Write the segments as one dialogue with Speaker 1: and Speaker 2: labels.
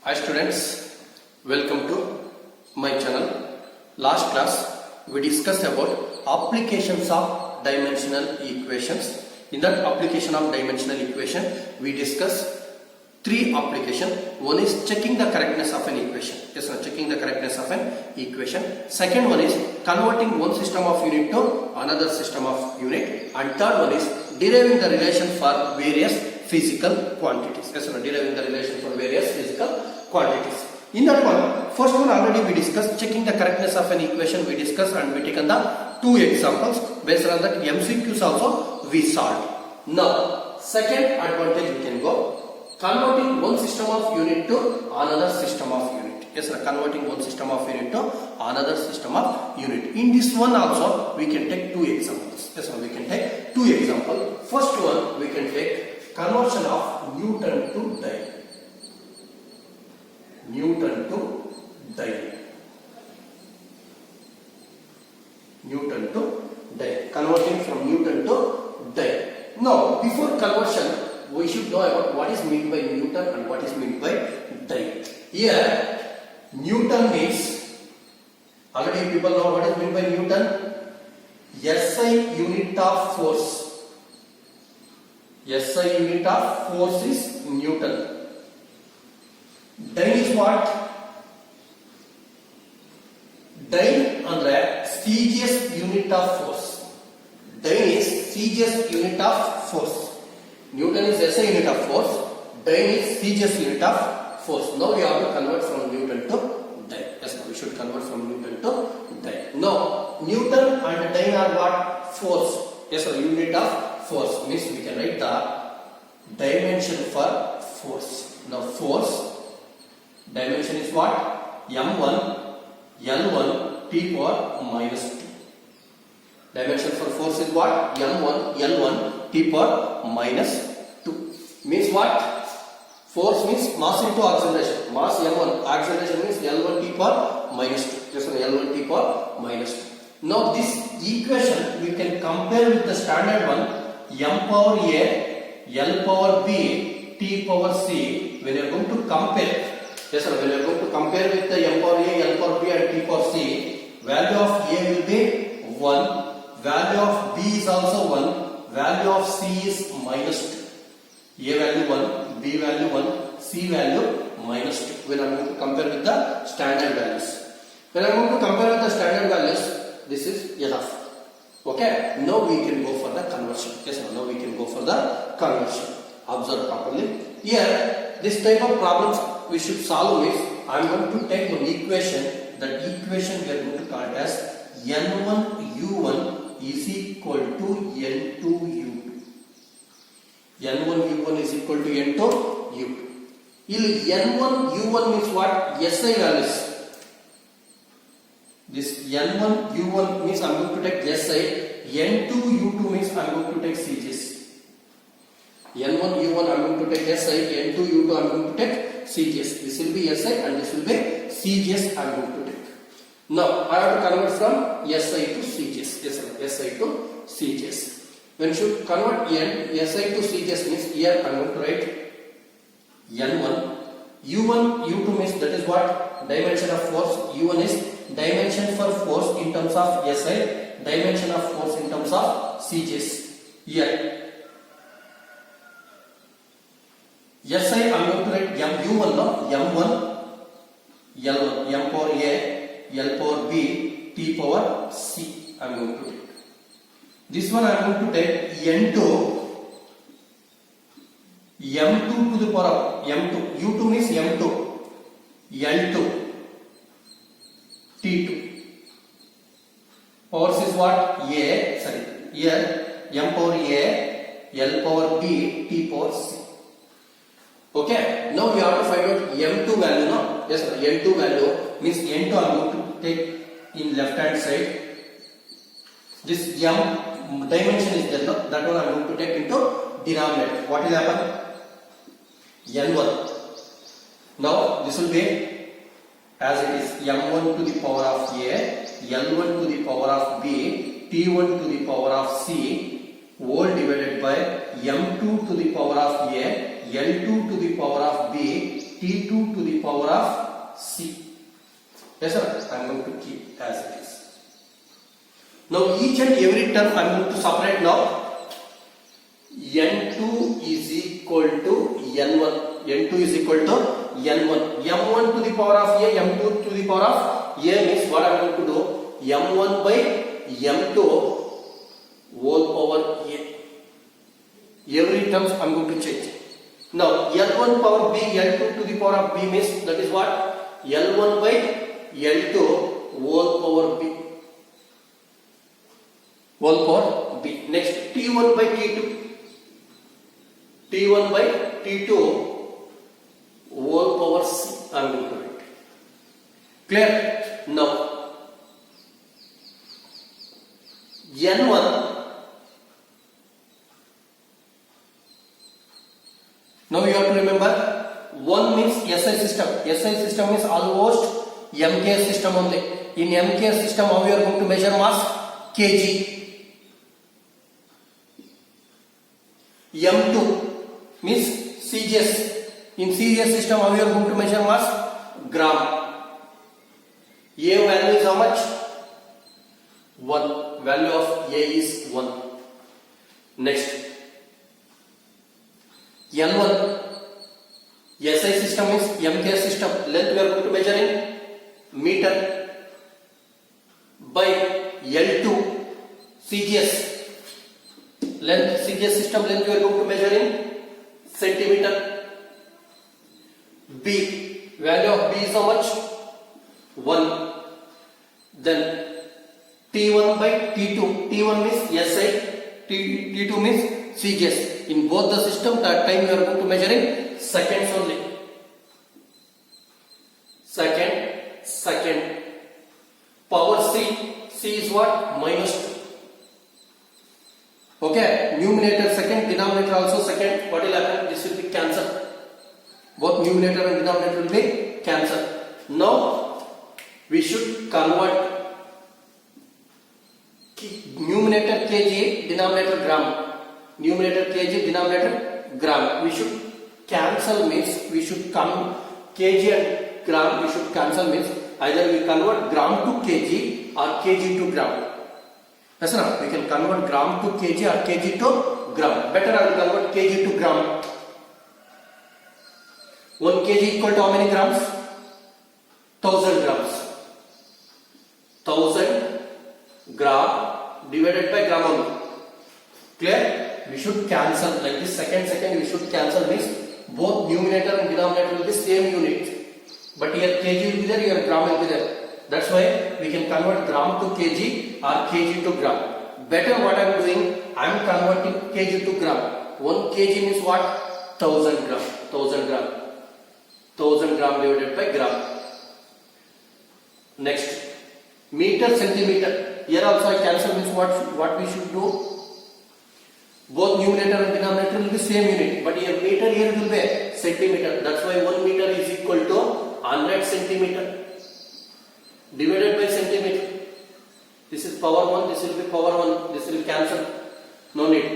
Speaker 1: Hi students, welcome to my channel. Last class we discussed about applications of dimensional equations. In that application of dimensional equation we discussed three applications. One is checking the correctness of an equation. Yes, sir, checking the correctness of an equation. Second one is converting one system of unit to another system of unit. And third one is deriving the relation for various physical quantities. Yes, sir, deriving the relation for various physical quantities. In that one, first one already we discussed checking the correctness of an equation. We discussed and we taken the two examples. Based on that MCQs also we solved. Now, second advantage we can go. Converting one system of unit to another system of unit. Yes, sir, converting one system of unit to another system of unit. In this one also, we can take two examples. Yes, sir, we can take two examples. First one, we can take conversion of Newton to Dye. Newton to Dye. Newton to Dye. Converting from Newton to Dye. Now, before conversion, we should know about what is meant by Newton and what is meant by Dye. Here, Newton means, already people know what is meant by Newton. SI unit of force. SI unit of force is Newton. Dye is what? Dye andre CGS unit of force. Dye is CGS unit of force. Newton is SI unit of force, Dye is CGS unit of force. Now we have to convert from Newton to Dye. Yes, we should convert from Newton to Dye. Now, Newton and Dye are what? Force. Yes, sir, unit of force. Means we can write the dimension for force. Now, force, dimension is what? M1, L1, T power minus 2. Dimension for force is what? M1, L1, T power minus 2. Means what? Force means mass into acceleration. Mass M1, acceleration means L1 T power minus 2. Yes, L1 T power minus 2. Now this equation we can compare with the standard one, M power A, L power B, T power C. When you are going to compare, yes sir, when you are going to compare with the M power A, L power B and T power C, value of A will be 1. Value of B is also 1. Value of C is minus 2. A value 1, B value 1, C value minus 2. When I am going to compare with the standard values. When I am going to compare with the standard values, this is enough. Okay. Now we can go for the conversion. Yes, now we can go for the conversion. Observe properly. Here, this type of problems we should solve is, I am going to take one equation. That equation we are going to call it as N1U1 is equal to N2U2. N1U1 is equal to N2U2. N1U1 means what? SI values. This N1U1 means I am going to take SI. N2U2 means I am going to take CGS. N1U1 I am going to take SI. N2U2 I am going to take CGS. This will be SI and this will be CGS I am going to take. Now, I have to convert from SI to CGS. Yes, sir. SI to CGS. When should convert SI to CGS means here I am going to write N1. U1, U2 means that is what? Dimension of force. U1 is dimension for force in terms of SI. Dimension of force in terms of CGS. Here. SI I am going to write U1 no? M1, L1, M power A, L power B, T power C I am going to take. This one I am going to take N2, M2 to the power of M2, U2 means M2, L2, T2. Powers is what? A, sorry, here M power A, L power B, T power C. Okay, now we have to find out M2 value, no? Yes, sir, N2 value means N2 I am going to take in left hand side. This M dimension is there, no? That one I am going to take into denominator. What will happen? N1. Now this will be as it is M1 to the power of A, L1 to the power of B, T1 to the power of C, whole divided by M2 to the power of A, L2 to the power of B, T2 to the power of C. Yes sir, I am going to keep as it is. Now each and every term I am going to separate now. N2 is equal to N1. N2 is equal to N1. M1 to the power of A, M2 to the power of A means what I am going to do? M1 by M2 whole power A. Every terms I am going to change. Now L1 power B, L2 to the power of B means that is what? L1 by L2 whole power B. Whole power B. Next T1 by T2. T1 by T2 whole power C. I am going to write. Clear? Now N1. Now you have to remember 1 means SI system. SI system is almost MK system only. In MK system how we are going to measure mass? kg. M2 means CGS. In CGS system how we are going to measure mass? Gram. A value is how much? 1. Value of A is 1. Next N1. SI system is MK system. Length we are going to measure in meter by L2 CGS. Length CGS system length we are going to measure in centimeter. B. Value of B is how much? 1. Then T1 by T2. T1 means SI. T2 means CGS. In both the system that time we are going to measure in seconds only. Second. Power C. C is what? -2. Okay. Numerator second, denominator also second. What will happen? This will be cancelled. Both numerator and denominator will be cancelled. Now we should convert numerator kg, denominator gram. Numerator kg, denominator gram. We should cancel means we should come kg and gram. We should cancel means either we convert gram to kg or kg to gram. Yes, sir. We can convert gram to kg or kg to gram. Better I will convert kg to gram. 1 kg equal to how many grams? 1000 grams. 1000 gram divided by gram only. Clear? We should cancel like this. Second we should cancel means both numerator and denominator will be same unit. But here kg will be there, here gram will be there. That's why we can convert gram to kg or kg to gram. Better what I am doing, I am converting kg to gram. 1 kg means what? 1000 gram. 1000 gram. 1000 gram divided by gram. Next, meter, centimeter. Here also I cancel means what we should do? Both numerator and denominator will be same unit, but here meter here will be centimeter. That's why 1 meter is equal to 100 centimeter divided by centimeter. This is power 1, this will be power 1, this will cancel. No need.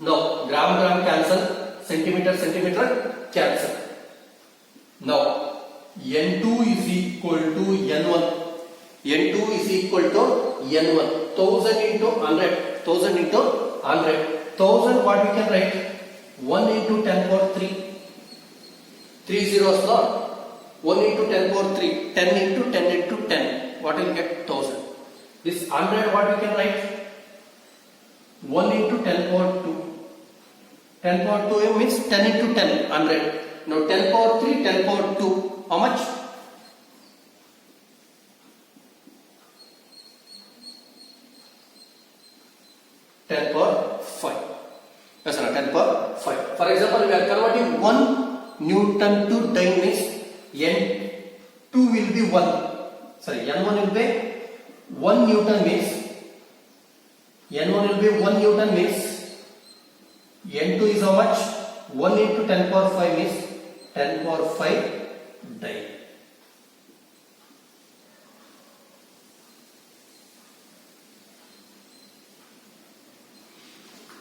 Speaker 1: Now gram cancel, centimeter cancel. Now N2 is equal to N1. N2 is equal to N1. 1000 into 100. 1000 into 100. 1000 what we can write? 1 into 10 power 3. 3 zeros now. 1 into 10 power 3. 10 into 10 into 10. What will you get? 1000. This 100 what we can write? 1 into 10 power 2. 10 power 2 means 10 into 10. 100. Now 10 power 3, 10 power 2. How much? 10 power 5. Yes, sir, 10 power 5. For example, we are converting 1 Newton to Dyne means N2 will be 1. Sorry, N1 will be 1 Newton means N1 will be 1 Newton means N2 is how much? 1 into 10 power 5 means 10 power 5 Dyne.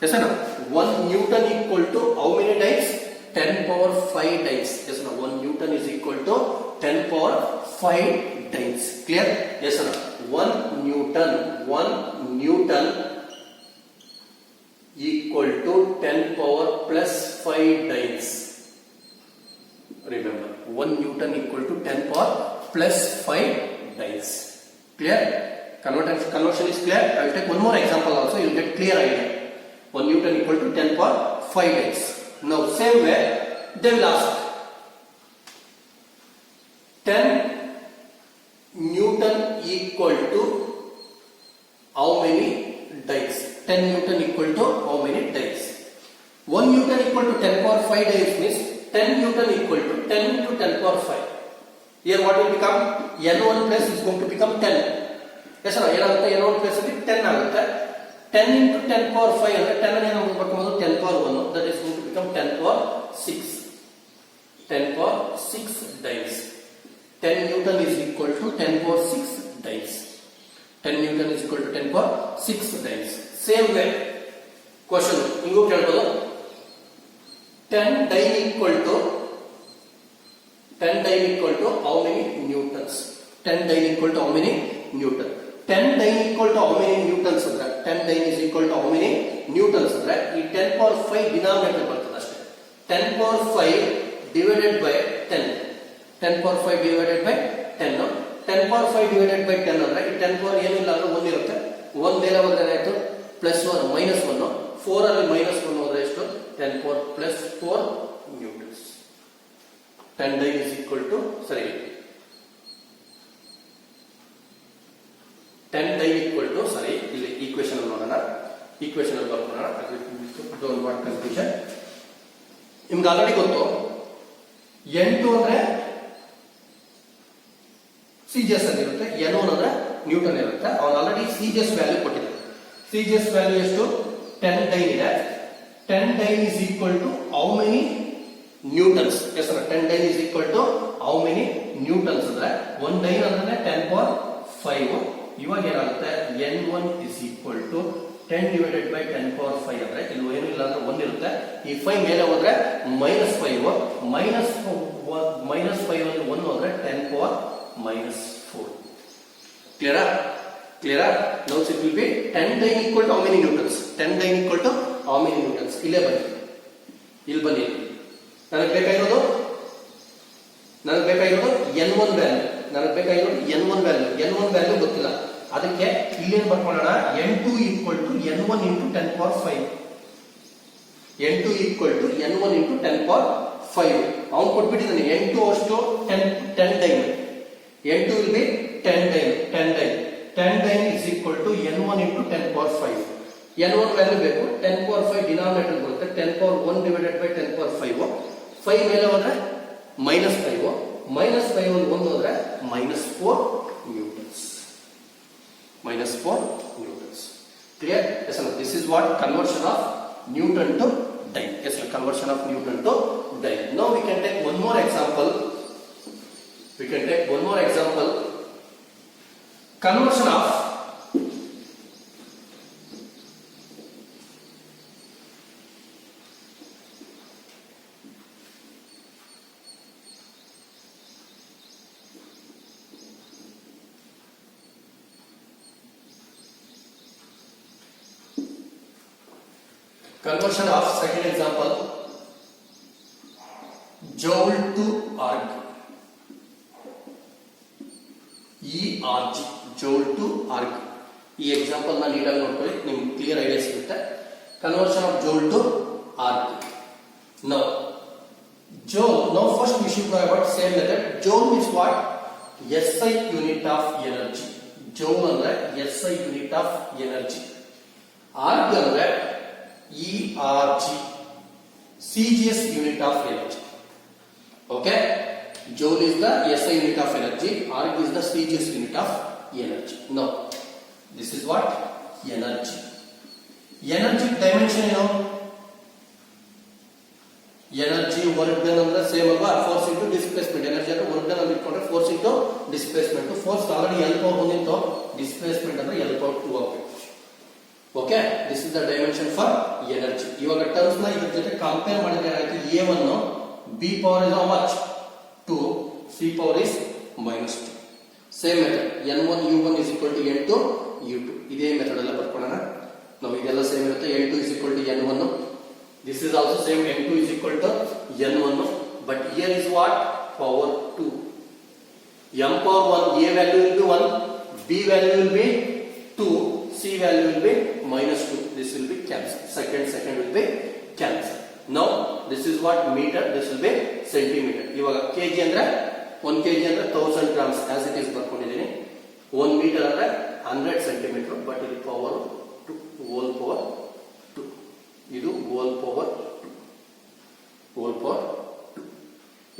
Speaker 1: Yes or no? 1 Newton equal to how many dynes? 10 power 5 dynes. Yes or no? 1 Newton is equal to 10 power 5 dynes. Clear? Yes or no? 1 Newton equal to 10 power plus 5 dynes. Remember, 1 Newton equal to 10 power plus 5 dynes. Clear? Conversion is clear. I will take one more example also. You will get clear idea. 1 Newton equal to 10 power 5 dynes. Now, same way, they will ask 10 Newton equal to how many dynes? 10 Newton equal to how many dynes? 1 Newton equal to 10 power 5 dynes means 10 Newton equal to 10 into 10 power 5. Here what will become? N1 plus is going to become 10. Yes or no? N1 plus will be 10 ಆಗುತ್ತೆ. 10 into 10 power 5 ಅಂದ್ರೆ 10 ಅನ್ನು ಏನು ಮಾಡ್ಬೇಕು? 10 power 1. That is going to become 10 power 6. 10 power 6 dynes. 10 Newton is equal to 10 power 6 dynes. 10 Newton is equal to 10 power 6 dynes. Same way, question ಹಿಂಗೂ ಕೇಳಬಹುದು. 10 dyne equal to how many newtons? 10 dyne equal to how many newton? 10 dyne equal to how many newtons ಅಂದ್ರೆ 10 dyne is equal to how many newtons ಅಂದ್ರೆ ಈ 10 power 5 denominator ಬರ್ತದೆ ಅಷ್ಟೇ. 10 power 5 divided by 10. 10 power 5 divided by 10. 10 power 5 divided by 10 ಅಂದ್ರೆ ಈ 10 power ಏನಿಲ್ಲ ಅಂದ್ರೆ 1 ಇರುತ್ತೆ. 1 ಬೇರೆ ಹೋದ್ರೆ ಏನಾಯ್ತು? Plus 1 minus 1. 4 ಅಲ್ಲಿ ಮೈನಸ್ 1 ಹೋದ್ರೆ ಎಷ್ಟು? 10 power plus 4 newtons. 10 dyne is equal to 10 dyne equal to ಇಲ್ಲಿ equation ಅಲ್ಲಿ ನೋಡೋಣ. equation ಅಲ್ಲಿ ಬರ್ಕೊಳ್ಳೋಣ. Don't want confusion. ನಿಮ್ಗೆ ಆಲ್ರೆಡಿ ಗೊತ್ತು N2 ಅಂದ್ರೆ CGS ಅಲ್ಲಿ ಇರುತ್ತೆ, N1 ಅಂದ್ರೆ ನ್ಯೂಟನ್ ಇರುತ್ತೆ. ಅವನು ಆಲ್ರೆಡಿ CGS ವ್ಯಾಲ್ಯೂ ಕೊಟ್ಟಿದ್ದಾರೆ. CGS ವ್ಯಾಲ್ಯೂ ಎಷ್ಟು? 10 dyne ಇದೆ. 10 dyne is equal to how many newtons? Yes sir, 10 dyne is equal to how many newtons ಅಂದ್ರೆ 1 dyne ಅಂದ್ರೆ 10 power 5. ಇವಾಗ ಏನಾಗುತ್ತೆ? N1 is equal to 10 divided by 10 power 5 ಅಂದ್ರೆ ಇಲ್ಲಿ ಏನು ಇಲ್ಲ ಅಂದ್ರೆ 1 ಇರುತ್ತೆ. ಈ 5 ಮೇಲೆ ಹೋದ್ರೆ -5, -5 ಅಲ್ಲಿ 1 ಹೋದ್ರೆ 10 power -4. Clear? Now it will be 10 dyne equal to how many newtons? 10 dyne equal to how many newtons? ಇಲ್ಲಿ ಬನ್ನಿ. ನನಗೆ ಬೇಕಾಗಿರೋದು N1 ವ್ಯಾಲ್ಯೂ. N1 ವ್ಯಾಲ್ಯೂ ಗೊತ್ತಿಲ್ಲ. ಅದಕ್ಕೆ ಇಲ್ಲೇನು ಬರ್ಕೊಳ್ಳೋಣ? N2 equal to N1 into 10 power 5. N2 equal to N1 into 10 power 5. ಅವನು ಕೊಟ್ಬಿಟ್ಟಿದ್ದಾನೆ N2 ಅಷ್ಟು 10 dyne. N2 will be 10 dyne. 10 dyne is equal to N1 into 10 power 5. N1 value ಬೇಕು. 10 power 5 denominator ಬರುತ್ತೆ. 10 power 1 divided by 10 power 5. 5 ಮೇಲೆ ಹೋದ್ರೆ -5. -5 ಅಲ್ಲಿ 1 ಹೋದ್ರೆ -4 newtons. -4 newtons. Clear? Yes sir. This is what conversion of Newton to dyne. Yes sir. Conversion of Newton to dyne. Now we can take one more example. Conversion of second example, joule to arg. ERG, joule to arg. ಈ example ನ ನೀಟಾಗಿ ನೋಡ್ಕೊಳ್ಳಿ, ನಿಮ್ಗೆ clear idea ಸಿಗುತ್ತೆ. Conversion of joule to arg. Now first we should know about same method. Joule means what? SI unit of energy. Joule ಅಂದ್ರೆ SI unit of energy. arg ಅಂದ್ರೆ ERG, CGS unit of energy. Okay, joule is the SI unit of energy, arg is the CGS unit of energy. Now this is what? Energy dimension, energy work done ಅಂದ್ರೆ same ಅಲ್ವಾ? Force into displacement. Energy ಅಂದ್ರೆ work done ಅಂತ ಇಟ್ಕೊಂಡ್ರೆ force into displacement. Force already L power 1 ಇತ್ತು, displacement ಅಂದ್ರೆ L power 2 ಆಗಬೇಕು. Okay, this is the dimension for energy. ಇವಾಗ terms ನ ಇದ್ರ ಜೊತೆ ಕಂಪೇರ್ ಮಾಡಿದ್ರೆ ಏನಾಯ್ತು, A1 B power is how much 2, C power is -2. Same method N1 U1 is equal to N2 U2. ಇದೇ ಮೆಥಡ್ ಎಲ್ಲ ಬರ್ಕೊಳ್ಳೋಣ ನಾವು. ಇದೆಲ್ಲ ಸೇಮ್ ಇರುತ್ತೆ. N2 is equal to N1. This is also same. N2 is equal to N1. But here is what? Power 2. M power 1, A value will be 1, B value will be 2, C value will be -2. This will be cancelled. Second will be cancelled. Now this is what meter, this will be centimeter. ಇವಾಗ kg ಅಂದ್ರೆ 1 kg ಅಂದ್ರೆ 1000 grams as it is ಬರ್ಕೊಂಡಿದ್ದೀನಿ. 1 meter ಅಂದ್ರೆ 100 centimeter. But ಇದು power 2, whole power 2. ಇದು whole power 2, whole power 2.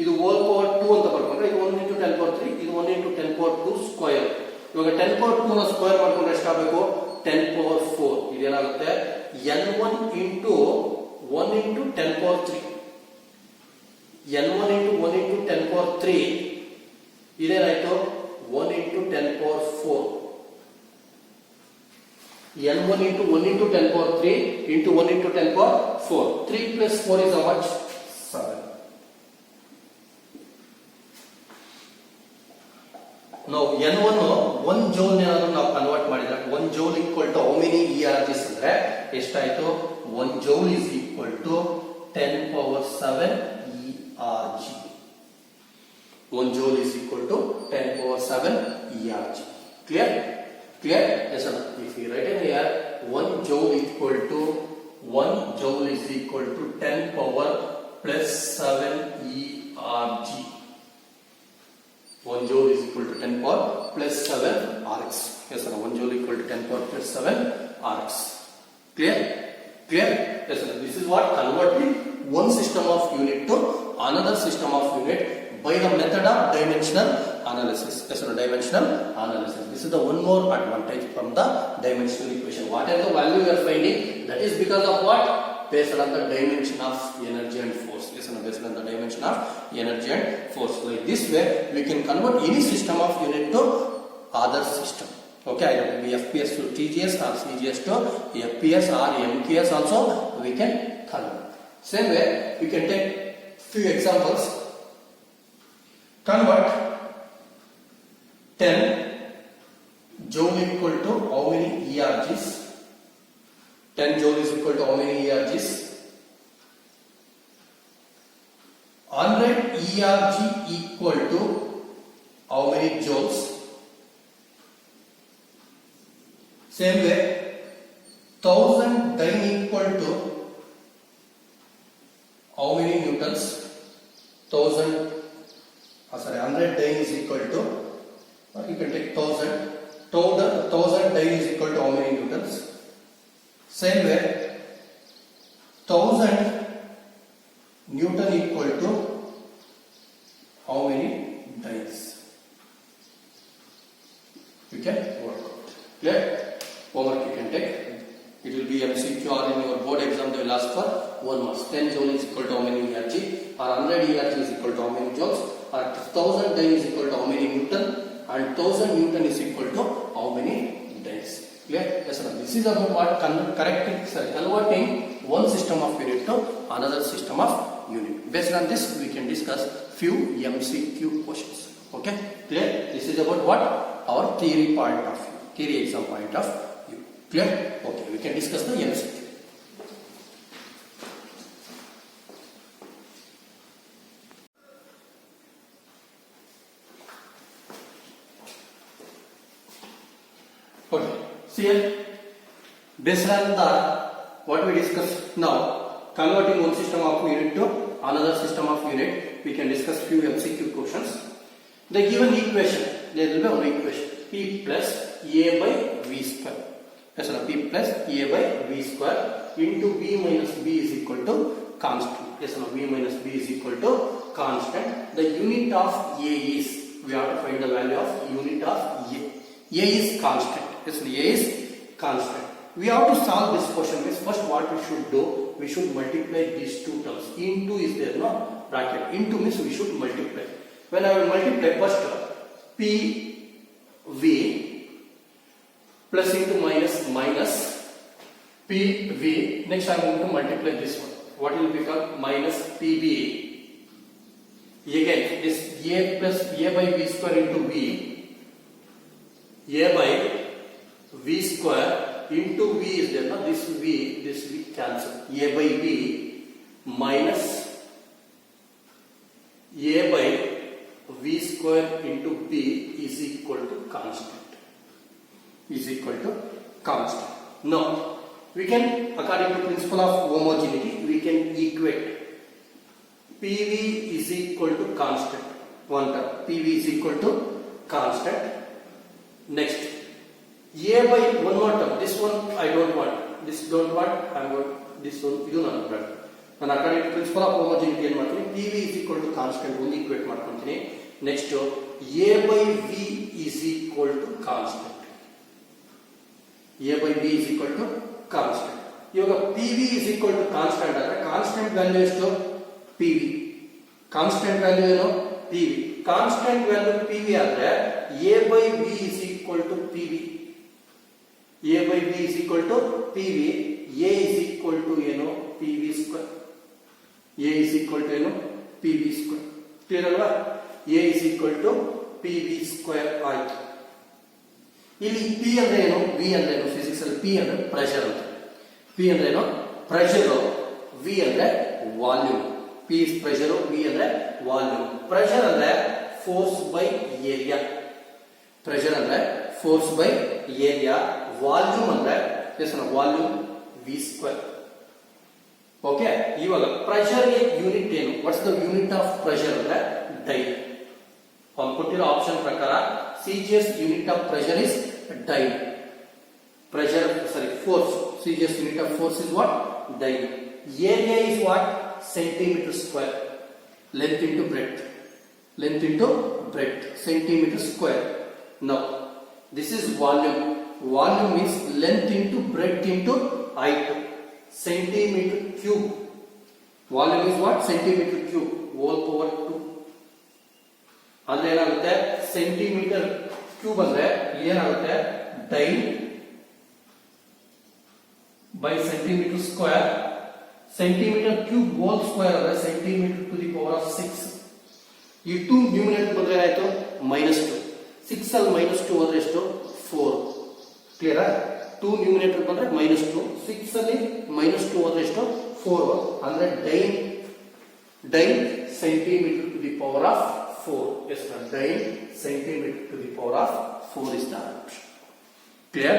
Speaker 1: ಇದು whole power 2 ಅಂತ ಬರ್ಕೊಂಡ್ರೆ ಇದು 1 into 10 power 3, ಇದು 1 into 10 power 2 ಸ್ಕ್ವೇರ್. ಇವಾಗ 10 power 2 ನ ಸ್ಕ್ವೇರ್ ಮಾಡ್ಕೊಂಡ್ರೆ ಎಷ್ಟಾಗಬೇಕು? 10 power 4. ಇದೇನಾಗುತ್ತೆ? N1 into 1 into 10 power 3. N1 into 1 into 10 power 3 ಇದೇನಾಯ್ತು? 1 into 10 power 4. N1 into 1 into 10 power 3 into 1 into 10 power 4. 3 plus 4 is how much? 7. Now N1 1 joule ಏನಾದ್ರು ನಾವು convert ಮಾಡಿದ್ರೆ 1 joule equal to how many ERGs ಅಂದ್ರೆ ಎಷ್ಟಾಯ್ತು? 1 joule is equal to 10 power 7 ERG. 1 joule is equal to 10 power 7 ERG. Clear? Clear? Yes or no? If we write in here 1 joule equal to 1 joule is equal to 10 power plus 7 ERG. 1 joule is equal to 10 power plus 7 Rx. Yes or no? 1 joule equal to 10 power plus 7 Rx. Clear? Clear? Yes or no? This is what converting one system of unit to another system of unit by the method of dimensional analysis. Yes or no? Dimensional analysis. This is the one more advantage from the dimensional equation. What is the value we are finding? That is because of what? Based on the dimension of energy and force. Yes or no? Based on the dimension of energy and force. Like this way, we can convert any system of unit to other system. Okay, either it be FPS to TGS or CGS to FPS or MKS also we can convert. Same way, we can take few examples. Convert 10 joule equal to how many ERGs? 10 joule is equal to how many ERGs? 100 ERG equal to how many joules? Same way, 1000 dyne equal to how many newtons? 100 dyne is equal to, you can take 1000. 1000 dyne is equal to how many newtons? Same way, 1000 Newton equal to how many dynes? You can work out. Clear? Homework you can take. It will be MCQ or in your board exam they will ask for 1 mark. 10 joule is equal to how many ERG, or 100 ERG is equal to how many joules, or 1000 dyne is equal to how many Newton, and 1000 Newton is equal to how many dynes. Clear? Yes or no? This is about what converting one system of unit to another system of unit. Based on this, we can discuss few MCQ questions. Okay? Clear? This is about what? Our theory point of view, theory exam point of view. Clear? Okay, we can discuss the MCQ. Okay, see here, based on the what we discussed now, converting one system of unit to another system of unit, we can discuss few MCQ questions. The given equation, there will be one equation, P plus A by V square. Yes, no, P plus A by V square into V minus B is equal to constant. Yes, no, V minus B is equal to constant. The unit of A is, we have to find the value of unit of A. A is constant. Yes, no, A is constant. We have to solve this question. First, what we should do? We should multiply these two terms. Into is there, no? Bracket. Into means we should multiply. When I will multiply, first P V plus into minus minus PV. Next I am going to multiply this one. What will become? Minus PV. Again this A plus A by V square into V. A by V square into V is there. Now this V cancel. A by V minus A by V square into B is equal to constant. Now we can, according to principle of homogeneity, we can equate PV is equal to constant. One term PV is equal to constant. Next A by one more term. This one I don't want. This don't want. I am going this one. You know that. And according to principle of homogeneity ಏನು ಮಾಡ್ತೀನಿ, PV is equal to constant ಒಂದು equate ಮಾಡ್ಕೊಂತೀನಿ. Next A by V is equal to constant. A by V is equal to constant. ಇವಾಗ PV is equal to constant ಆದ್ರೆ constant value ಎಷ್ಟು? PV. Constant value ಏನು? PV. Constant value PV ಆದ್ರೆ A by V is equal to PV. A by V is equal to PV. A is equal to ಏನು? PV square. A is equal to ಏನು? PV square. Clear ಅಲ್ವಾ? A is equal to PV square ಆಯ್ತು. ಇಲ್ಲಿ P ಅಂದ್ರೆ ಏನು? V ಅಂದ್ರೆ ಏನು? Physics ಅಲ್ಲಿ P ಅಂದ್ರೆ ಪ್ರೆಷರ್ ಅಂತ. P ಅಂದ್ರೆ ಏನು? ಪ್ರೆಷರ್. V ಅಂದ್ರೆ volume. P is pressure, V ಅಂದ್ರೆ ವಾಲ್ಯೂಮ್. ಪ್ರೆಷರ್ ಅಂದ್ರೆ ಫೋರ್ಸ್ ಬೈ ಏರಿಯಾ. ಪ್ರೆಷರ್ ಅಂದ್ರೆ ಫೋರ್ಸ್ ಬೈ ಏರಿಯಾ. ವಾಲ್ಯೂಮ್ ಅಂದ್ರೆ ಎಷ್ಟು? Volume V square. ಓಕೆ, ಇವಾಗ ಪ್ರೆಷರ್ ಗೆ ಯೂನಿಟ್ ಏನು? What's the unit of pressure ಅಂದ್ರೆ ಡೈನ್. ಅವ್ನು ಕೊಟ್ಟಿರೋ ಆಪ್ಷನ್ ಪ್ರಕಾರ CGS unit of pressure is dyne. Force. CGS unit of force is what? Dyne. Area is what? Centimeter square. Length into breadth. Centimeter square. Now, this is volume. Volume is length into breadth into height. Centimeter cube. Volume is what? Centimeter cube. Whole power 2. ಅಂದ್ರೆ ಏನಾಗುತ್ತೆ? Centimetre cube ಅಂದ್ರೆ ಏನಾಗುತ್ತೆ? Dyne by centimetre square. Centimetre cube whole square ಅಂದ್ರೆ centimetre to the power of 6. ಈ 2 numerator ಬಂದ್ರೆ ಏನಾಯ್ತು? -2. 6 ಅಲ್ಲಿ -2 ಹೋದ್ರೆ ಎಷ್ಟು? 4. ಕ್ಲಿಯರ್? 2 ನ್ಯೂಮಿನೇಟರ್ ಬಂದ್ರೆ -2, 6 ಅಲ್ಲಿ -2 ಹೋದ್ರೆ ಎಷ್ಟು? 4. ಅಂದ್ರೆ dyne centimetre to the power of 4. Yes, sir. Dyne centimeter to the power of 4 is the answer. Clear?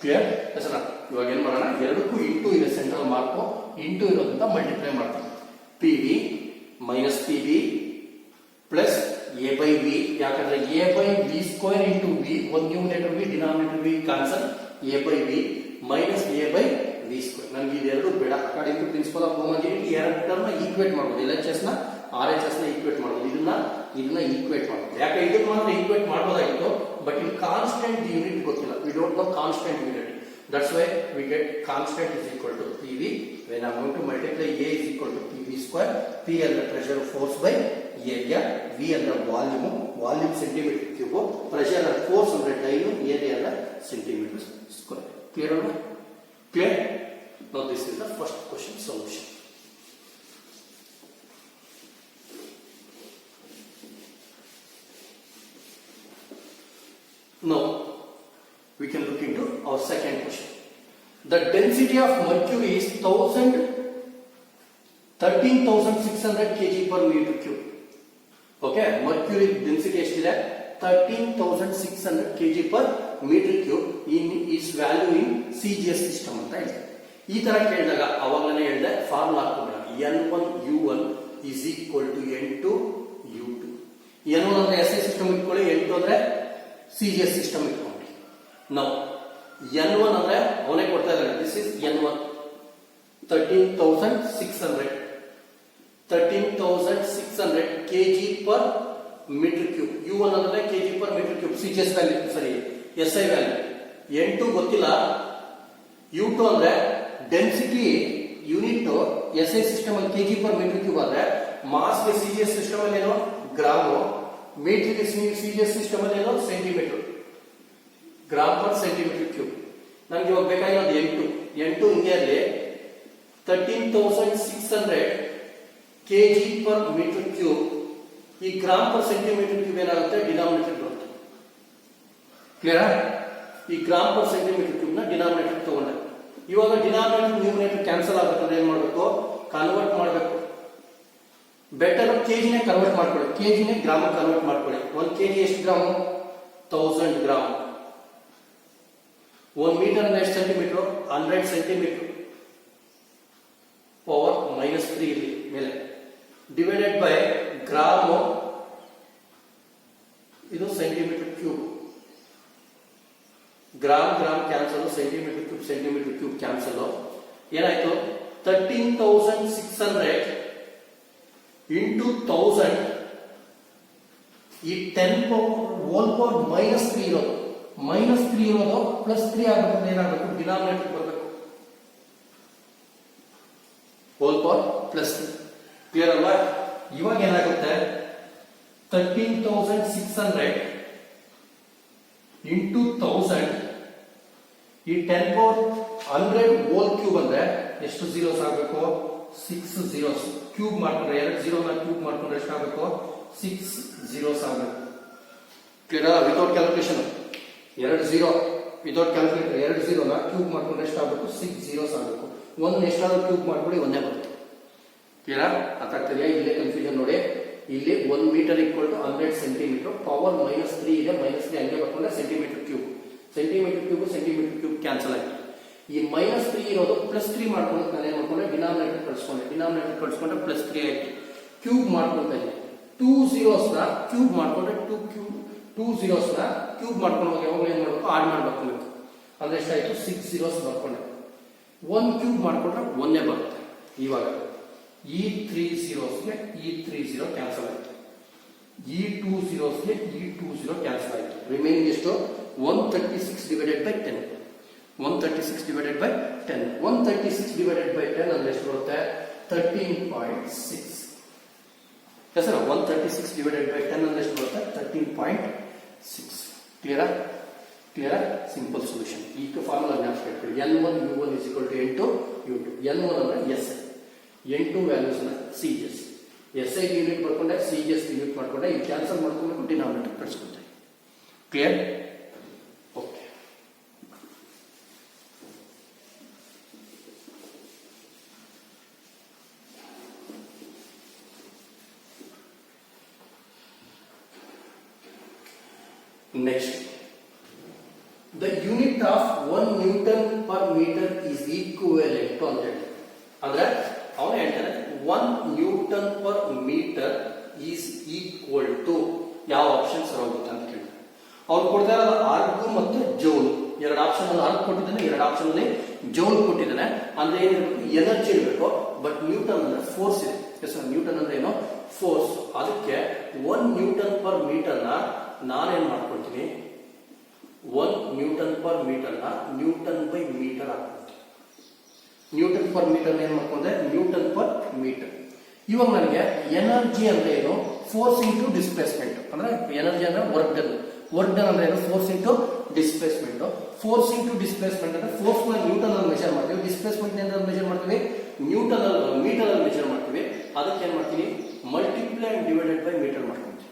Speaker 1: Yes, sir. ಇವಾಗ ಏನು ಮಾಡೋಣ? ಎರಡಕ್ಕೂ ಇಂಟು ಇದೆ, ಸೆಂಟ್ರಲ್ ಮಾರ್ಕ್ ಇಂಟು ಇರೋದಂತ ಮಲ್ಟಿಪ್ಲೈ ಮಾಡ್ತೀವಿ. PV minus PV plus A by V. ಯಾಕಂದ್ರೆ A by V square into V, ಒಂದು numerator V, denominator V cancel. A by V minus A by V square. ನನಗೆ ಇದೆರಡು ಬೇಡ. According to principle of ಹೋಮೋಜಿನಿಟಿ ಎರಡು term equate ಮಾಡಬಹುದು. LHS ನ RHS ನ equate ಮಾಡಬಹುದು. ಇದನ್ನ ಈಕ್ವೇಟ್ ಮಾಡಬಹುದು. ಯಾಕೆ ಇದನ್ನ ಮಾತ್ರ ಈಕ್ವೇಟ್ ಮಾಡಬಹುದಾಗಿತ್ತು, ಬಟ್ ಇಲ್ಲಿ ಕಾನ್ಸ್ಟೆಂಟ್ ಯೂನಿಟ್ ಗೊತ್ತಿಲ್ಲ. We don't know constant unit. That's why we get constant is equal to PV. When I'm going to multiply A is equal to PV square. P and the pressure force by area. V and the volume centimeter cube. Pressure and force and the dyne, area and the centimeter square. Clear or not? Clear? Now this is the first question solution. Now we can look into our second question. The density of mercury is 13,600 kg per meter cube. Okay, mercury density ಎಷ್ಟಿದೆ? 13,600 kg per meter cube in its value in CGS system ಅಂತ ಹೇಳಿದೆ. ಈ ತರ ಕೇಳಿದಾಗ ಅವಾಗಲೇ ಹೇಳಿದೆ formula ಹಾಕೋಣ. N1U1 is equal to N2U2. N1 ಅಂದ್ರೆ SI ಸಿಸ್ಟಮ್ ಇಟ್ಕೊಳ್ಳಿ, N2 ಅಂದ್ರೆ CGS ಸಿಸ್ಟಮ್ ಇಟ್ಕೊಳ್ಳಿ. Now N1 ಅಂದ್ರೆ ಅವನೇ ಕೊಡ್ತಾ ಇದ್ದಾರೆ. This is N1 13,600 kg per meter cube. U1 ಅಂದ್ರೆ kg per meter cube. CGS value ಸರಿ, SI ವ್ಯಾಲ್ಯೂ. N2 ಗೊತ್ತಿಲ್ಲ. U2 ಅಂದ್ರೆ ಡೆನ್ಸಿಟಿ ಯೂನಿಟ್ SI ಸಿಸ್ಟಮ್ ಅಲ್ಲಿ kg per meter cube ಆದ್ರೆ ಮಾಸ್ ಗೆ CGS ಸಿಸ್ಟಮ್ ಅಲ್ಲಿ ಏನೋ ಗ್ರಾಮ್, ಮೀಟರ್ ಗೆ CGS ಸಿಸ್ಟಮ್ ಅಲ್ಲಿ ಏನೋ centimetre, gram per centimetre cube. ನನಗೆ ಇವಾಗ ಬೇಕಾಗಿರೋದು N2. n2 ಹಿಂಗೆ 13,600 kg per meter cube. ಈ ಗ್ರಾಮ್ ಪರ್ ಸೆಂಟಿಮೀಟರ್ ಕ್ಯೂಬ್ ಏನಾಗುತ್ತೆ ಡಿನಾಮಿನೇಟರ್ ಬರುತ್ತೆ. ಕ್ಲಿಯರಾ? ಈ ಗ್ರಾಮ್ ಪರ್ ಸೆಂಟಿಮೀಟರ್ ಕ್ಯೂಬ್ ನ ಡಿನಾಮಿನೇಟರ್ ತಗೊಂಡೆ. ಇವಾಗ ಡಿನಾಮಿನೇಟರ್ ನ್ಯೂಮಿನೇಟರ್ ಕ್ಯಾನ್ಸಲ್ ಆಗುತ್ತೆ. ಏನ್ ಮಾಡಬೇಕು? ಕನ್ವರ್ಟ್ ಮಾಡಬೇಕು. ಬೆಟರ್ ಕೆಜಿನೇ ಕನ್ವರ್ಟ್ ಮಾಡ್ಕೊಳ್ಳಿ. ಕೆಜಿನೇ ಗ್ರಾಮ್ ಕನ್ವರ್ಟ್ ಮಾಡ್ಕೊಳ್ಳಿ. 1 kg ಎಷ್ಟು ಗ್ರಾಮ್? 1000 ಗ್ರಾಮ್. 1 ಮೀಟರ್ ಅಂದ್ರೆ ಎಷ್ಟು ಸೆಂಟಿಮೀಟರ್? 100 ಸೆಂಟಿಮೀಟರ್. ಪವರ್ -3 ಇಲ್ಲಿ ಮೇಲೆ ಡಿವೈಡೆಡ್ ಬೈ ಗ್ರಾಮ್, ಇದು centimetre cube. Gram cancel, centimetre cube cancel. ಏನಾಯ್ತು? 13,600 into 1000. ಈ 10 ಹೋಲ್ ಪವರ್ -3 ಇರೋದು +3 ಆಗಬೇಕು. ಏನಾಗಬೇಕು? ಡಿನಾಮಿನೇಟರ್ ಬರಬೇಕು. Whole power +3. ಕ್ಲಿಯರ್ ಅಲ್ವಾ? ಇವಾಗ ಏನಾಗುತ್ತೆ? 13,600 into 1000. ಈ 10 ಪವರ್ 100 ಹೋಲ್ ಕ್ಯೂಬ್ ಅಂದ್ರೆ ಎಷ್ಟು zeros ಆಗಬೇಕು? 6 zeros. ಕ್ಯೂಬ್ ಮಾಡ್ಕೊಂಡ್ರೆ 2 0 ನ ಕ್ಯೂಬ್ ಮಾಡ್ಕೊಂಡ್ರೆ ಎಷ್ಟು ಆಗಬೇಕು? 6 zeros ಆಗಬೇಕು. Clear? Without calculation 2 0 without calculator 2 0 ನ ಕ್ಯೂಬ್ ಮಾಡ್ಕೊಂಡ್ರೆ ಎಷ್ಟು ಆಗಬೇಕು? 6 zeros ಆಗಬೇಕು. ಒಂದು ಎಷ್ಟಾದ್ರೂ ಕ್ಯೂಬ್ ಮಾಡ್ಕೊಳ್ಳಿ, ಒಂದೇ ಬರುತ್ತೆ. ಕ್ಲಿಯರ್? ಅರ್ಥ ಆಗ್ತಿದೆಯಾ? ಇಲ್ಲೇ ಕನ್ಫ್ಯೂಷನ್ ನೋಡಿ. ಇಲ್ಲಿ 1 ಮೀಟರ್ = 100 ಸೆಂಟಿಮೀಟರ್. ಪವರ್ -3 ಇದೆ. -3 ಹಂಗೆ ಬರ್ಕೊಂಡ್ರೆ ಸೆಂಟಿಮೀಟರ್ ಕ್ಯೂಬ್ ಕ್ಯಾನ್ಸಲ್ ಆಯ್ತು. ಈ -3 ಇರೋದು +3 ಮಾಡ್ಕೊಂಡು ನಾನು ಏನ್ ಮಾಡ್ಕೊಂಡೆ? ಡಿನಾಮಿನೇಟರ್ ಕಳಿಸ್ಕೊಂಡ್ರೆ +3 ಆಯ್ತು. ಕ್ಯೂಬ್ ಮಾಡ್ಕೊಳ್ತಾ ಇದ್ದೀನಿ. 2 zeros ನ ಕ್ಯೂಬ್ ಮಾಡ್ಕೊಂಡ್ರೆ 2 zeros ನ ಕ್ಯೂಬ್ ಮಾಡ್ಕೊಂಡು ಹೋಗಿ ಯಾವಾಗ ಏನ್ ಮಾಡಬೇಕು? ಆಡ್ ಮಾಡ್ಬೇಕು. ಅಂದ್ರೆ ಎಷ್ಟಾಯ್ತು? 6 zeros ಬರ್ಕೊಂಡೆ. 1 ಕ್ಯೂಬ್ ಮಾಡ್ಕೊಂಡ್ರೆ ಒಂದೇ ಬರುತ್ತೆ. ಇವಾಗ ಈ 3 zeros ಗೆ ಈ 3 0 ಕ್ಯಾನ್ಸಲ್ ಆಯ್ತು. ಈ 2 zeros ಗೆ ಈ 2 0 ಕ್ಯಾನ್ಸಲ್ ಆಯ್ತು. ರಿಮೈನಿಂಗ್ ಎಷ್ಟು? 136 divided by 10. 136 divided by 10. 136 divided by 10 ಅಂದ್ರೆ ಎಷ್ಟು ಬರುತ್ತೆ? 13.6. ಎಸ್ ಸರ್, 136 ಡಿವೈಡೆಡ್ ಬೈ 10 ಅಂದ್ರೆ ಎಷ್ಟು ಬರುತ್ತೆ? 13.6. ಕ್ಲಿಯರಾ? Simple solution. ಈ ಫಾರ್ಮುಲಾ ಜ್ಞಾಪಿಸ್ಬೇಕು. N1 U1 = N2 U2. N1 ಅಂದ್ರೆ ಎಸ್, N2 ವ್ಯಾಲ್ಯೂಸ್ ನ CGS. SI ಯೂನಿಟ್ ಬರ್ಕೊಂಡೆ, CGS ಯೂನಿಟ್ ಮಾಡ್ಕೊಂಡೆ. ಈ ಕ್ಯಾನ್ಸಲ್ ಮಾಡ್ಕೊಬೇಕು, ಡಿನಾಮಿನೇಟರ್ ಕಳಿಸ್ಕೊತಾರೆ. Clear? Okay. Next, the unit of 1 Newton per meter is equivalent to ಅಂತ ಹೇಳಿ. ಅಂದ್ರೆ ಅವನು ಹೇಳ್ತಾನೆ 1 Newton per meter is equal to ಯಾವ ಆಪ್ಷನ್ ಸರೋಗುತ್ತೆ ಅಂತ ಕೇಳ್ತಾನೆ. ಅವ್ರು ಕೊಡ್ತಾ ಇರೋದು ಆರ್ಗ್ ಮತ್ತು ಜೌಲ್. 2 ಆಪ್ಷನ್ ಅಲ್ಲಿ ಆರ್ಗ್ ಕೊಟ್ಟಿದ್ದಾನೆ, 2 ಆಪ್ಷನ್ ಅಲ್ಲಿ ಜೌಲ್ ಕೊಟ್ಟಿದ್ದಾನೆ. ಅಂದ್ರೆ ಏನಿರಬೇಕು? ಎನರ್ಜಿ ಇರಬೇಕು. ಬಟ್ ನ್ಯೂಟನ್ ಅಂದ್ರೆ ಫೋರ್ಸ್ ಇದೆ. ನ್ಯೂಟನ್ ಅಂದ್ರೆ ಏನು? ಫೋರ್ಸ್. ಅದಕ್ಕೆ 1 Newton per meter ನ ನಾನೇನ್ ಮಾಡ್ಕೊಳ್ತೀನಿ? 1 Newton per meter ನ ನ್ಯೂಟನ್ ಬೈ ಮೀಟರ್ ಹಾಕ್ಕೊಳ್ತೀನಿ. ನ್ಯೂಟನ್ ಪರ್ ಮೀಟರ್ ಏನ್ ಮಾಡ್ಕೊಂಡೆ? Newton per metre. ಇವಾಗ ನನಗೆ ಎನರ್ಜಿ ಅಂದ್ರೆ ಏನು? Force into displacement. ಅಂದ್ರೆ ಎನರ್ಜಿ ಅಂದ್ರೆ ವರ್ಕ್ ಡನ್ ಅಂದ್ರೆ ಏನು? Force into displacement. Force into displacement ಅಂದ್ರೆ ಫೋರ್ಸ್ ನ ನ್ಯೂಟನ್ ಅಲ್ಲಿ ಮೆಜರ್ ಮಾಡ್ತೀವಿ, ಡಿಸ್ಪ್ಲೇಸ್ಮೆಂಟ್ ಮೆಜರ್ ಮಾಡ್ತೀವಿ, ನ್ಯೂಟನ್ ಅಲ್ಲಿ ಮೀಟರ್ ಅಲ್ಲಿ ಮೆಜರ್ ಮಾಡ್ತೀವಿ. ಅದಕ್ಕೆ ಏನ್ ಮಾಡ್ತೀವಿ? Multiply and divided by metre ಮಾಡ್ಕೊಂತೀವಿ.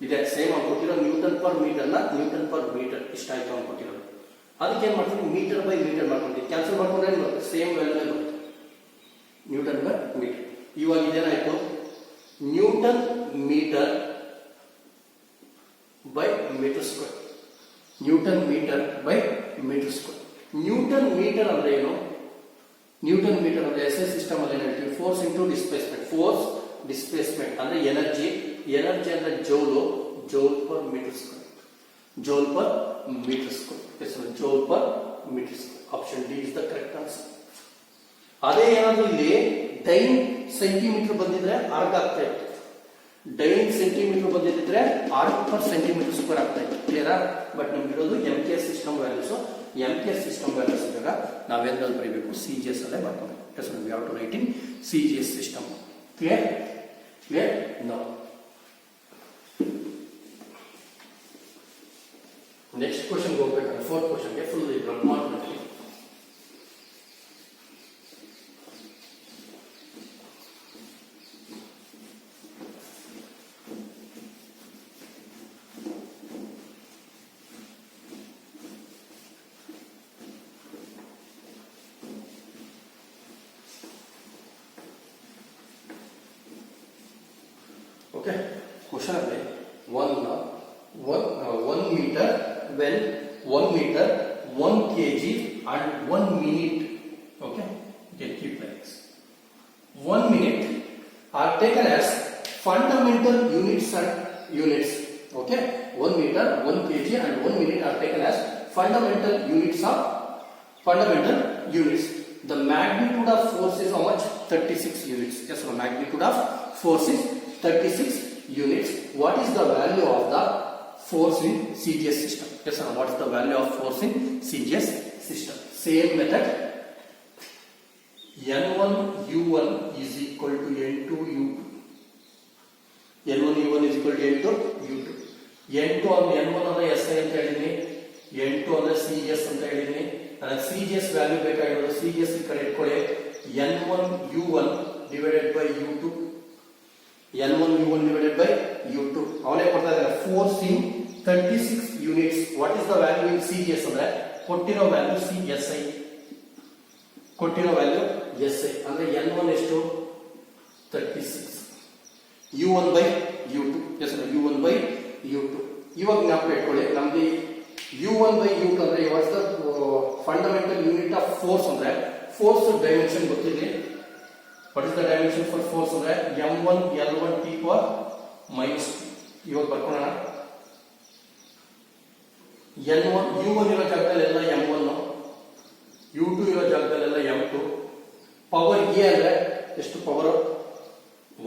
Speaker 1: ಇದೆ ಸೇಮ್ ಕೊಟ್ಟಿರೋ ನ್ಯೂಟನ್ ಪರ್ ಮೀಟರ್ ನ ನ್ಯೂಟನ್ ಪರ್ ಮೀಟರ್ ಇಷ್ಟ ಆಯ್ತು ಅನ್ಕೊಟ್ಟಿರೋದು. ಅದಕ್ಕೆ ಏನ್ ಮಾಡ್ತೀವಿ? ಮೀಟರ್ ಬೈ ಮೀಟರ್ ಮಾಡ್ಕೊಂತೀವಿ. ಕ್ಯಾನ್ಸಲ್ ಮಾಡ್ಕೊಂಡ್ರೆ ಏನ್ ಬರುತ್ತೆ? ಸೇಮ್ ವ್ಯಾಲ್ಯೂ ಬರುತ್ತೆ, ನ್ಯೂಟನ್ ಬೈ ಮೀಟರ್. ಇವಾಗ ಇದೇನಾಯ್ತು? Newton metre by metre square. Newton metre by metre square. Newton metre ಅಂದ್ರೆ ಏನು? ನ್ಯೂಟನ್ ಮೀಟರ್ ಅಂದ್ರೆ ಎಸ್ ಸಿಸ್ಟಮ್ ಅಲ್ಲಿ ಏನ್ ಹೇಳ್ತೀವಿ? Force into displacement. Force displacement ಅಂದ್ರೆ ಎನರ್ಜಿ ಅಂದ್ರೆ joule per metre square. Joule per metre square. Joule per metre square. Option D is the correct answer. ಅದೇ ಏನಾದ್ರು ಇಲ್ಲಿ ಡೈನ್ ಸೆಂಟಿಮೀಟರ್ ಬಂದಿದ್ರೆ ಆರ್ಗ್ ಆಗ್ತಾ ಇತ್ತು. ಡೈನ್ ಸೆಂಟಿಮೀಟರ್ ಬಂದಿದ್ರೆ ಆರ್ಗ್ ಪರ್ ಸೆಂಟಿಮೀಟರ್ ಸ್ಕ್ವೇರ್ ಆಗ್ತಾ ಇತ್ತು. ಕ್ಲಿಯರಾ? ಬಟ್ ನಮ್ಗೆ ಇರೋದು MKS system values. MKS system values ಇದ್ದಾಗ ನಾವೇನಲ್ಲಿ ಬರೀಬೇಕು? CGS ಅಲ್ಲೇ ಬರ್ಕೋಬೇಕು. We have to write in CGS system. Clear? No. Next question ಹೋಗ್ಬೇಕಾದ್ರೆ 4th ಕ್ವಶನ್ಗೆ ಫುಲ್ ಬ್ರಹ್ಮಾಂಡ. Okay. Question again. 1 meter, when 1 meter, 1 kg and 1 minute. Okay. You can keep like this. 1 minute are taken as fundamental units and units. Okay. 1 meter, 1 kg and 1 minute are taken as fundamental units of fundamental units. The magnitude of force is how much? 36 units. Yes, the magnitude of force is 36 units. What is the value of the force in CGS system? Yes, sir. What is the value of force in CGS system? Same method. N1 U1 is equal to N2 U2. N1 U1 is equal to N2 U2. N2 on N1 on the SI ಅಂತ ಹೇಳಿದೀನಿ, N2 on the CGS ಅಂತ ಹೇಳಿದೀನಿ. ನನಗೆ CGS value ಬೇಕಾಗಿರೋದು, CGS ಈ ಕಡೆ ಇಟ್ಕೊಳ್ಳಿ. N1 U1 divided by U2. N1 U1 divided by U2. ಅವನೇ ಕೊಡ್ತಾ ಇದ್ದಾರೆ force in 36 units. What is the value in CGS ಅಂದ್ರೆ ಕೊಟ್ಟಿರೋ ವ್ಯಾಲ್ಯೂ CSI, ಕೊಟ್ಟಿರೋ ವ್ಯಾಲ್ಯೂ SI ಅಂದ್ರೆ N1 ಎಷ್ಟು? 36 U1 by U2. yes U1 by U2. ಇವಾಗ ಜ್ಞಾಪಕ ಇಟ್ಕೊಳ್ಳಿ, ನಮ್ಗೆ U1 by U2 ಅಂದ್ರೆ what's the fundamental unit of force ಅಂದ್ರೆ ಫೋರ್ಸ್ ಡೈಮೆನ್ಷನ್ ಗೊತ್ತಿದೆ. What is the dimension for force ಅಂದ್ರೆ m1 l1 t power minus. ಇವಾಗ ಬರ್ಕೊಳ್ಳೋಣ. n1 u1 ಇರೋ ಜಾಗದಲ್ಲೆಲ್ಲ m1, u2 ಇರೋ ಜಾಗದಲ್ಲೆಲ್ಲ m2. ಪವರ್ a ಅಂದ್ರೆ ಎಷ್ಟು? ಪವರ್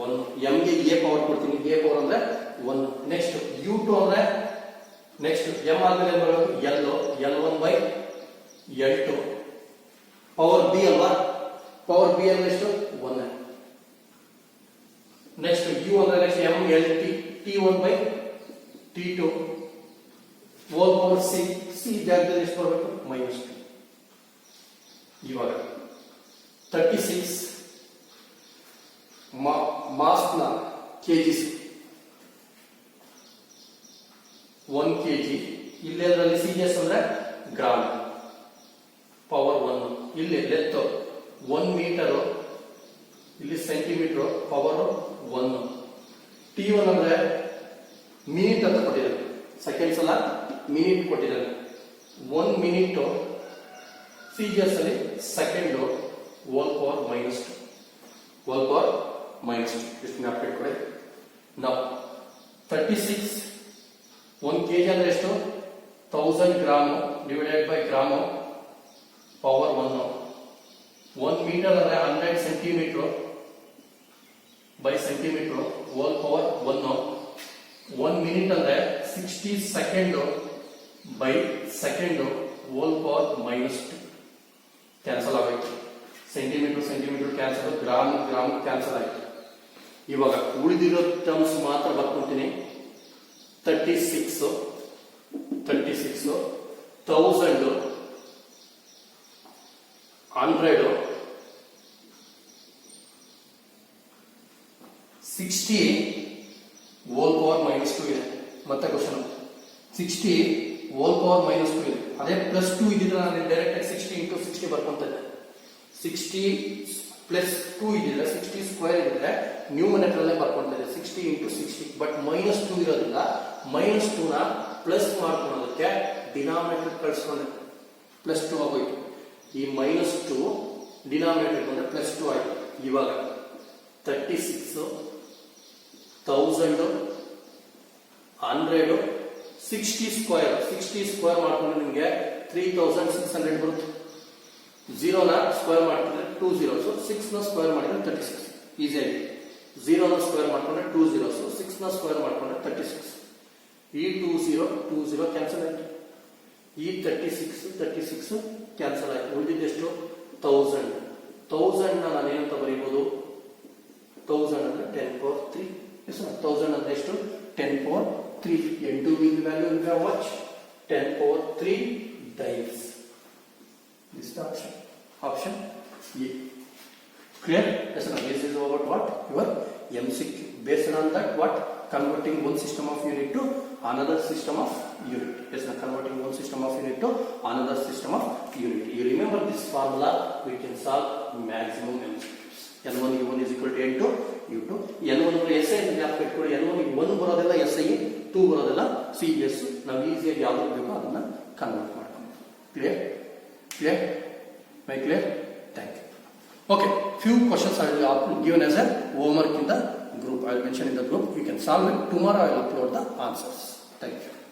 Speaker 1: 1. m ಗೆ a ಪವರ್ ಕೊಡ್ತೀನಿ, a ಪವರ್ ಅಂದ್ರೆ 1. ನೆಕ್ಸ್ಟ್ u2 ಅಂದ್ರೆ ನೆಕ್ಸ್ಟ್ m ಆದ್ಮೇಲೆ ಬರೋದು l1 by l2. Power b ಅಲ್ವಾ? ಪವರ್ b ಅಂದ್ರೆ ಎಷ್ಟು? 1. ನೆಕ್ಸ್ಟ್ u ಅಂದ್ರೆ next m l t t1 by t2 whole power c. c ಜಾಗದಲ್ಲಿ ಎಷ್ಟು ಬರಬೇಕು? -2. ಇವಾಗ 36 ಮಾಸ್ ನ ಕೆಜಿಸ್ 1 kg. ಇಲ್ಲೆಲ್ಲರಲ್ಲಿ CGS ಅಂದ್ರೆ ಗ್ರಾಮ್. ಪವರ್ 1. ಇಲ್ಲಿ ಲೆಂತ್ 1 ಮೀಟರ್, ಇಲ್ಲಿ ಸೆಂಟಿಮೀಟರ್, ಪವರ್ 1. T1 ಅಂದ್ರೆ ಮಿನಿಟ್ ಅಂತ ಕೊಟ್ಟಿದ್ದಾರೆ, ಸೆಕೆಂಡ್ಸ್ ಅಲ್ಲ ಮಿನಿಟ್ ಕೊಟ್ಟಿದ್ದಾರೆ. 1 ಮಿನಿಟ್ CGS ಅಲ್ಲಿ second whole power -2. Hole power -2. ಎಷ್ಟು ಜ್ಞಾಪಕ ಇಟ್ಕೊಳ್ಳಿ. ನಾವು 36 1 kg ಅಂದ್ರೆ ಎಷ್ಟು? 1000 gram divided by gram power 1. 1 metre ಅಂದ್ರೆ 100 centimetre by centimetre whole power 1. 1 minute ಅಂದ್ರೆ 60 second by second whole power -2. Cancel ಆಗೋಯ್ತು. ಸೆಂಟಿಮೀಟರ್ ಕ್ಯಾನ್ಸಲ್, ಗ್ರಾಮ್ ಕ್ಯಾನ್ಸಲ್ ಆಯ್ತು. ಇವಾಗ ಉಳಿದಿರೋ ಟರ್ಮ್ಸ್ ಮಾತ್ರ ಬರ್ಕೊಂತೀನಿ. 36 1000 100 60 ಹೋಲ್ ಪವರ್ -2 ಇದೆ. ಮತ್ತೆ ಕ್ವಶನ್ 60 ಹೋಲ್ ಪವರ್ -2 ಇದೆ. ಅದೇ +2 ಇದ್ದಿದ್ರೆ ನಾನು ಡೈರೆಕ್ಟ್ ಆಗಿ 60 × 60 ಬರ್ಕೊಂತ ಇದ್ದೆ. 60 +2 ಇದ್ದಿದ್ರೆ 60 ಸ್ಕ್ವೇರ್ ಇದ್ದಿದ್ರೆ ನ್ಯೂಮರೇಟರ್ ಅಲ್ಲೇ ಬರ್ಕೊಂತ ಇದ್ದೆ 60 × 60. ಬಟ್ -2 ಇರೋದ್ರಿಂದ -2 ನ ಪ್ಲಸ್ ಮಾಡ್ಕೊಳ್ಳೋದಕ್ಕೆ ಡಿನಾಮಿನೇಟರ್ ಕಳಿಸ್ಕೊಂಡೆ, +2 ಆಗೋಯ್ತು. ಈ -2 ಡಿನಾಮಿನೇಟರ್ ಬಂದ್ರೆ +2 ಆಯ್ತು. ಇವಾಗ 36 1000 100 60 ಸ್ಕ್ವೇರ್ ಮಾಡ್ಕೊಂಡ್ರೆ ನಿಮಗೆ 3600 ಬರುತ್ತೆ. 0 ನ ಸ್ಕ್ವೇರ್ ಮಾಡಿದ್ರೆ 2 zeros, 6 ನ ಸ್ಕ್ವೇರ್ ಮಾಡಿದ್ರೆ 36. ಈಸಿ ಆಗಿ 0 ನ ಸ್ಕ್ವೇರ್ ಮಾಡ್ಕೊಂಡ್ರೆ 2 zeros, 6 ನ ಸ್ಕ್ವೇರ್ ಮಾಡ್ಕೊಂಡ್ರೆ 36. ಈ 2 0 ಕ್ಯಾನ್ಸಲ್ ಆಯ್ತು. ಈ 36 ಕ್ಯಾನ್ಸಲ್ ಆಯ್ತು. ಉಳಿದಿದ್ದೆಷ್ಟು? 1000 ನ ನಾನು ಏನಂತ ಬರೀಬಹುದು? 1000 ಅಂದ್ರೆ 10 power 3. 1000 ಅಂದ್ರೆ ಎಷ್ಟು? 10 power 3. N2 will value will be how much? 10 power 3 times. This is the option A. Clear? Yes, sir. This is about what? Your MCQ. Based on that, what? Converting one system of unit to another system of unit. Yes, sir. Converting one system of unit to another system of unit. You remember this formula? We can solve maximum MCQs. N1 U1 is equal to N2 Q2. N1 S I ಅಂತ ಜ್ಞಾಪಕ ಇಟ್ಕೊಳ್ಳಿ. N1 1 ಬರೋದೆಲ್ಲ S I, 2 ಬರೋದೆಲ್ಲ C S. ನಾವು ಈಸಿಯಾಗಿ ಯಾವ್ದು ಬೇಕೋ ಅದನ್ನ ಕನ್ವರ್ಟ್ ಮಾಡ್ಕೊಂಡು. Clear? Clear? Very clear? Thank you. Okay, few questions I will given as a homework in the group. I will mention in the group. You can solve it. Tomorrow I will upload the answers. Thank you.